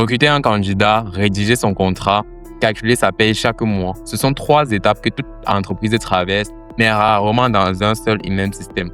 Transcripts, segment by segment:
Recruter un candidat, rédiger son contrat, calculer sa paye chaque mois. Ce sont 3 étapes que toute entreprise traverse, mais rarement dans un seul et même système.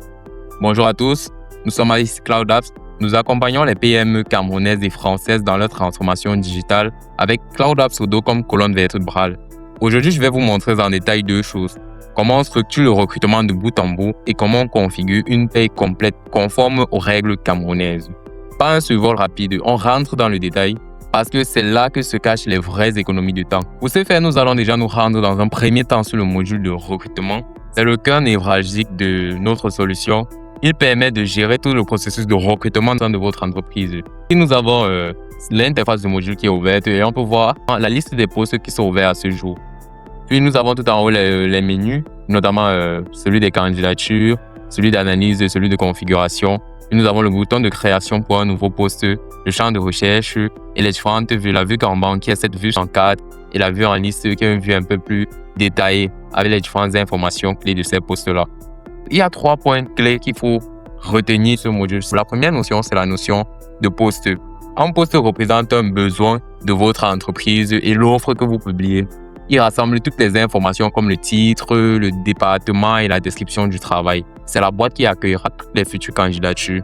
Bonjour à tous, nous sommes ici Cloud Apps. Nous accompagnons les PME camerounaises et françaises dans leur transformation digitale avec Cloud Apps Odo comme colonne vertébrale. Aujourd'hui, je vais vous montrer en détail 2 choses. Comment on structure le recrutement de bout en bout et comment on configure une paye complète conforme aux règles camerounaises. Pas un survol rapide, on rentre dans le détail parce que c'est là que se cachent les vraies économies de temps. Pour ce faire, nous allons déjà nous rendre dans un premier temps sur le module de recrutement. C'est le cœur névralgique de notre solution. Il permet de gérer tout le processus de recrutement de votre entreprise. Et nous avons l'interface du module qui est ouverte et on peut voir la liste des postes qui sont ouverts à ce jour. Puis nous avons tout en haut les menus, notamment celui des candidatures, celui d'analyse, celui de configuration. Puis nous avons le bouton de création pour un nouveau poste, le champ de recherche et les différentes vues. La vue Kanban qui est cette vue en cadre et la vue en liste qui est une vue un peu plus détaillée avec les différentes informations clés de ces postes-là. Il y a 3 points clés qu'il faut retenir sur ce module. La première notion, c'est la notion de poste. Un poste représente un besoin de votre entreprise et l'offre que vous publiez. Il rassemble toutes les informations comme le titre, le département et la description du travail. C'est la boîte qui accueillera toutes les futures candidatures.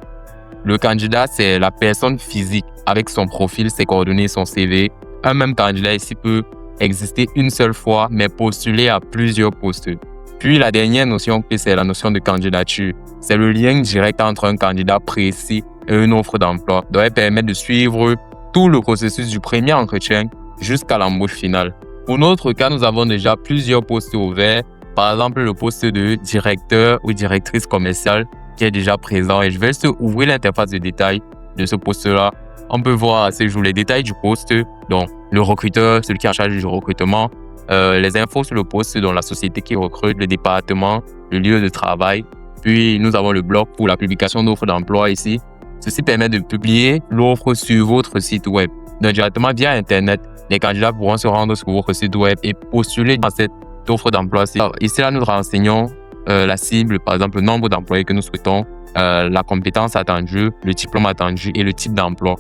Le candidat, c'est la personne physique avec son profil, ses coordonnées, son CV. Un même candidat ici peut exister une seule fois, mais postuler à plusieurs postes. Puis la dernière notion, c'est la notion de candidature. C'est le lien direct entre un candidat précis et une offre d'emploi. Doit permettre de suivre tout le processus du premier entretien jusqu'à l'embauche finale. Pour notre cas, nous avons déjà plusieurs postes ouverts. Par exemple, le poste de directeur ou directrice commerciale qui est déjà présent. Et je vais juste ouvrir l'interface de détail de ce poste-là. On peut voir à ce jour les détails du poste, donc le recruteur, celui qui est en charge du recrutement, les infos sur le poste, dont la société qui recrute, le département, le lieu de travail. Puis, nous avons le bloc pour la publication d'offres d'emploi ici. Ceci permet de publier l'offre sur votre site web. Donc, directement via Internet, les candidats pourront se rendre sur votre site web et postuler dans cette offre d'emploi. Ici, là, nous renseignons la cible, par exemple, le nombre d'employés que nous souhaitons, la compétence attendue, le diplôme attendu et le type d'emploi.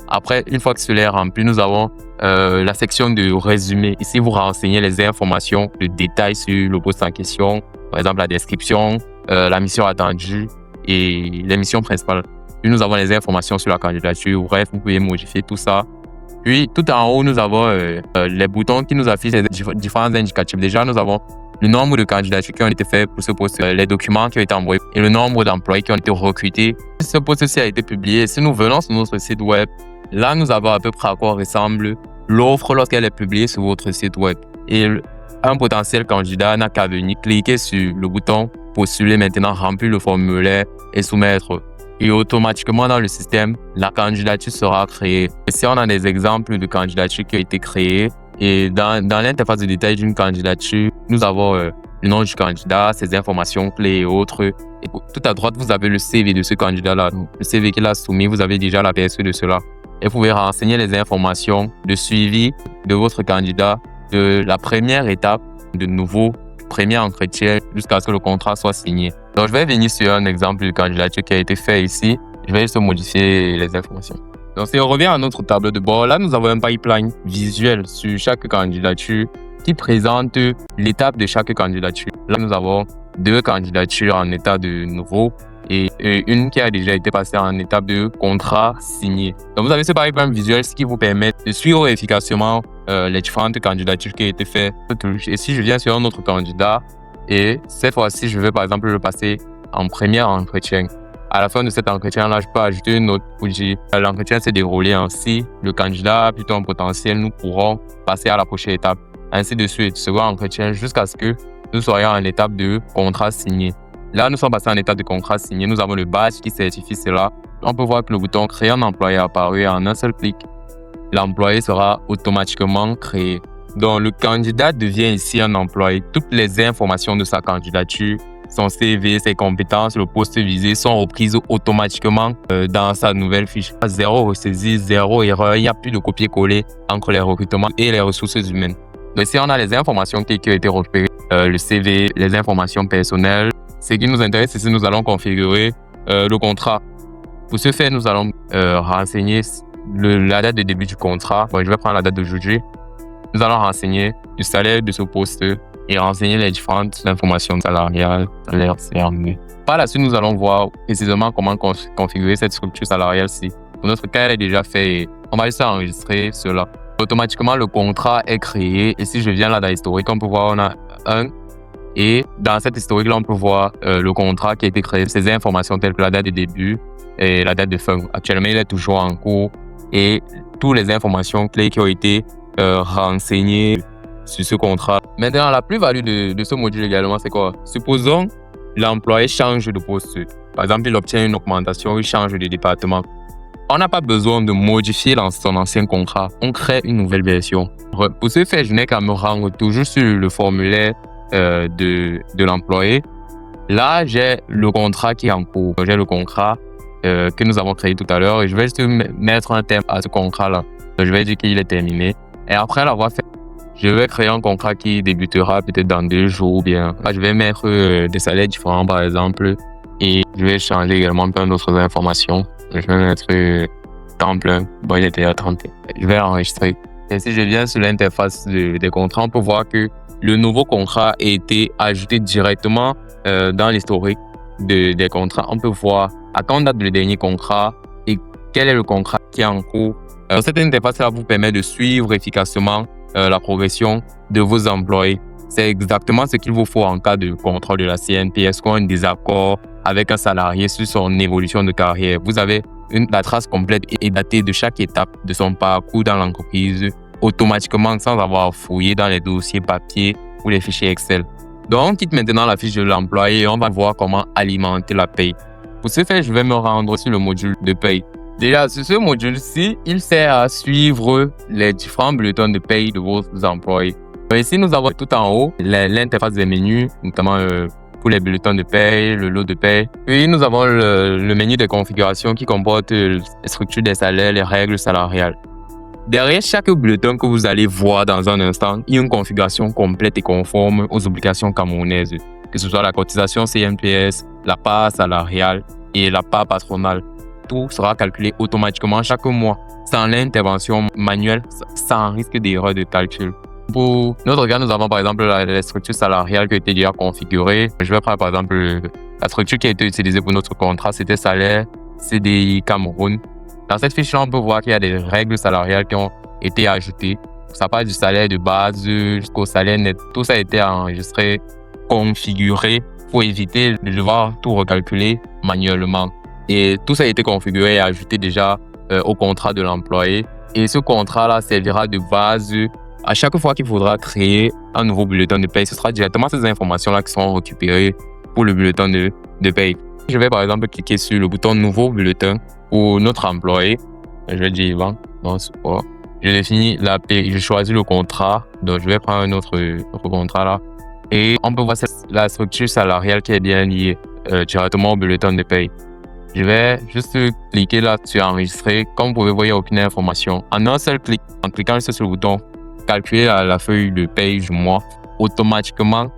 Après, une fois que cela est rempli, nous avons la section de résumé. Ici, vous renseignez les informations, le détail sur le poste en question, par exemple la description, la mission attendue et les missions principales. Puis, nous avons les informations sur la candidature. Bref, vous pouvez modifier tout ça. Puis, tout en haut, nous avons les boutons qui nous affichent les différents indicatifs. Déjà, nous avons le nombre de candidatures qui ont été faites pour ce poste, les documents qui ont été envoyés et le nombre d'employés qui ont été recrutés. Ce poste-ci a été publié. Si nous venons sur notre site web, là, nous avons à peu près à quoi ressemble l'offre lorsqu'elle est publiée sur votre site web. Et un potentiel candidat n'a qu'à venir cliquer sur le bouton « Postuler maintenant », remplir le formulaire et soumettre. Et automatiquement, dans le système, la candidature sera créée. Ici, on a des exemples de candidatures qui ont été créées. Et dans l'interface de détail d'une candidature, nous avons le nom du candidat, ses informations clés et autres. Et tout à droite, vous avez le CV de ce candidat-là. Le CV qu'il a soumis, vous avez déjà l'aperçu de cela. Et vous pouvez renseigner les informations de suivi de votre candidat de la première étape de nouveau premier entretien jusqu'à ce que le contrat soit signé. Donc, je vais venir sur un exemple de candidature qui a été fait ici. Je vais juste modifier les informations. Donc, si on revient à notre tableau de bord, là, nous avons un pipeline visuel sur chaque candidature qui présente l'étape de chaque candidature. Là, nous avons 2 candidatures en état de nouveau et une qui a déjà été passée en étape de contrat signé. Donc, vous avez ce pipeline visuel, ce qui vous permet de suivre efficacement les différentes candidatures qui ont été faites. Et si je viens sur un autre candidat et cette fois-ci, je vais par exemple le passer en premier entretien. À la fin de cet entretien-là, je peux ajouter une note pour dire l'entretien s'est déroulé ainsi. Le candidat, plutôt un potentiel, nous pourrons passer à la prochaine étape. Ainsi de suite, second entretien, jusqu'à ce que nous soyons en étape de contrat signé. Là, nous sommes passés en étape de contrat signé. Nous avons le badge qui certifie cela. On peut voir que le bouton « Créer un employé » est apparu en un seul clic. L'employé sera automatiquement créé. Donc, le candidat devient ici un employé. Toutes les informations de sa candidature, son CV, ses compétences, le poste visé sont reprises automatiquement dans sa nouvelle fiche. 0 ressaisie, 0 erreur. Il n'y a plus de copier-coller entre les recrutements et les ressources humaines. Donc, ici, on a les informations qui ont été repérées, le CV, les informations personnelles. Ce qui nous intéresse, c'est si nous allons configurer le contrat. Pour ce faire, nous allons renseigner la date de début du contrat. Bon, je vais prendre la date d'aujourd'hui. Nous allons renseigner le salaire de ce poste et renseigner les différentes informations salariales, salaire cerné. Par la suite, nous allons voir précisément comment configurer cette structure salariale-ci. Pour notre cas, elle est déjà faite et on va juste enregistrer cela. Automatiquement, le contrat est créé et si je viens là dans l'historique, on peut voir on a un. Et dans cet historique-là, on peut voir le contrat qui a été créé, ces informations telles que la date de début et la date de fin. Actuellement, il est toujours en cours et toutes les informations clés qui ont été renseignées sur ce contrat. Maintenant, la plus-value de ce module également, c'est quoi? Supposons l'employé change de poste. Par exemple, il obtient une augmentation, il change de département. On n'a pas besoin de modifier son ancien contrat. On crée une nouvelle version. Pour ce faire, je n'ai qu'à me rendre toujours sur le formulaire de l'employé. Là, j'ai le contrat qui est en cours. J'ai le contrat que nous avons créé tout à l'heure et je vais juste mettre un terme à ce contrat-là. Je vais dire qu'il est terminé. Et après l'avoir fait, je vais créer un contrat qui débutera peut-être dans 2 jours ou bien. Là, je vais mettre des salaires différents, par exemple, et je vais changer également plein d'autres informations. Je vais mettre temps plein. Bon, il était à 30. Je vais enregistrer. Et si je viens sur l'interface des contrats, on peut voir que le nouveau contrat a été ajouté directement dans l'historique des contrats. On peut voir à quand date le dernier contrat et quel est le contrat qui est en cours. Cette interface-là vous permet de suivre efficacement la progression de vos employés. C'est exactement ce qu'il vous faut en cas de contrôle de la CNPS ou un désaccord avec un salarié sur son évolution de carrière. Vous avez la trace complète et datée de chaque étape de son parcours dans l'entreprise automatiquement sans avoir fouillé dans les dossiers papier ou les fichiers Excel. Donc, on quitte maintenant la fiche de l'employé et on va voir comment alimenter la paye. Pour ce faire, je vais me rendre sur le module de paye. Déjà, sur ce module-ci, il sert à suivre les différents bulletins de paye de vos employés. Ici, nous avons tout en haut l'interface des menus, notamment pour les bulletins de paye, le lot de paye. Puis, nous avons le menu de configuration qui comporte les structures des salaires, les règles salariales. Derrière chaque bulletin que vous allez voir dans un instant, il y a une configuration complète et conforme aux obligations camerounaises, que ce soit la cotisation CNPS, la part salariale et la part patronale. Tout sera calculé automatiquement chaque mois, sans l'intervention manuelle, sans risque d'erreur de calcul. Pour notre cas, nous avons par exemple la structure salariale qui a été déjà configurée. Je vais prendre par exemple la structure qui a été utilisée pour notre contrat, c'était salaire CDI Cameroun. Dans cette fiche-là, on peut voir qu'il y a des règles salariales qui ont été ajoutées. Ça part du salaire de base jusqu'au salaire net. Tout ça a été enregistré, configuré pour éviter de devoir tout recalculer manuellement. Et tout ça a été configuré et ajouté déjà au contrat de l'employé. Et ce contrat-là servira de base à chaque fois qu'il faudra créer un nouveau bulletin de paye. Ce sera directement ces informations-là qui seront récupérées pour le bulletin de paye. Je vais par exemple cliquer sur le bouton Nouveau bulletin pour notre employé. Je vais dire Yvan, non, support. Je définis la paye, je choisis le contrat. Donc, je vais prendre un autre contrat là. Et on peut voir la structure salariale qui est bien liée directement au bulletin de paye. Je vais juste cliquer là sur Enregistrer. Comme vous pouvez voir, il n'y a aucune information. En un seul clic, en cliquant juste sur le bouton Calculer la feuille de paye du mois, automatiquement,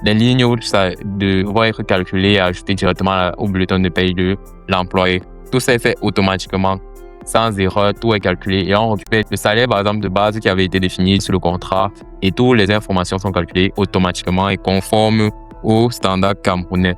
les lignes vont être calculées et ajoutées directement au bulletin de paye de l'employé. Tout ça est fait automatiquement, sans erreur, tout est calculé et on récupère le salaire par exemple de base qui avait été défini sur le contrat et toutes les informations sont calculées automatiquement et conformes aux standards camerounais.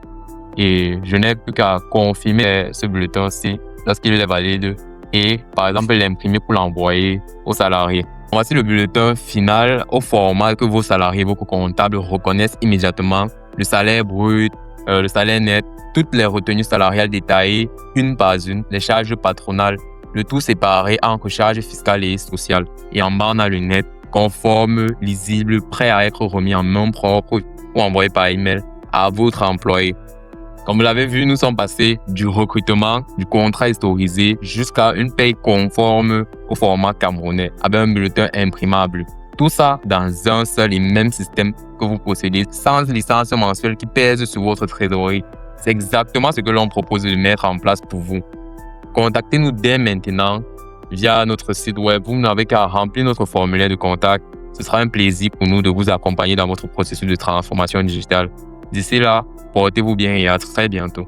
Et je n'ai plus qu'à confirmer ce bulletin-ci lorsqu'il est valide et par exemple l'imprimer pour l'envoyer aux salariés. Voici le bulletin final au format que vos salariés, vos comptables reconnaissent immédiatement. Le salaire brut, le salaire net, toutes les retenues salariales détaillées, une par une, les charges patronales, le tout séparé entre charges fiscales et sociales. Et en bas, on a le net, conforme, lisible, prêt à être remis en main propre ou envoyé par email à votre employé. Comme vous l'avez vu, nous sommes passés du recrutement, du contrat historisé jusqu'à une paye conforme au format camerounais avec un bulletin imprimable. Tout ça dans un seul et même système que vous possédez sans licence mensuelle qui pèse sur votre trésorerie. C'est exactement ce que l'on propose de mettre en place pour vous. Contactez-nous dès maintenant via notre site web. Vous n'avez qu'à remplir notre formulaire de contact. Ce sera un plaisir pour nous de vous accompagner dans votre processus de transformation digitale. D'ici là, portez-vous bien et à très bientôt.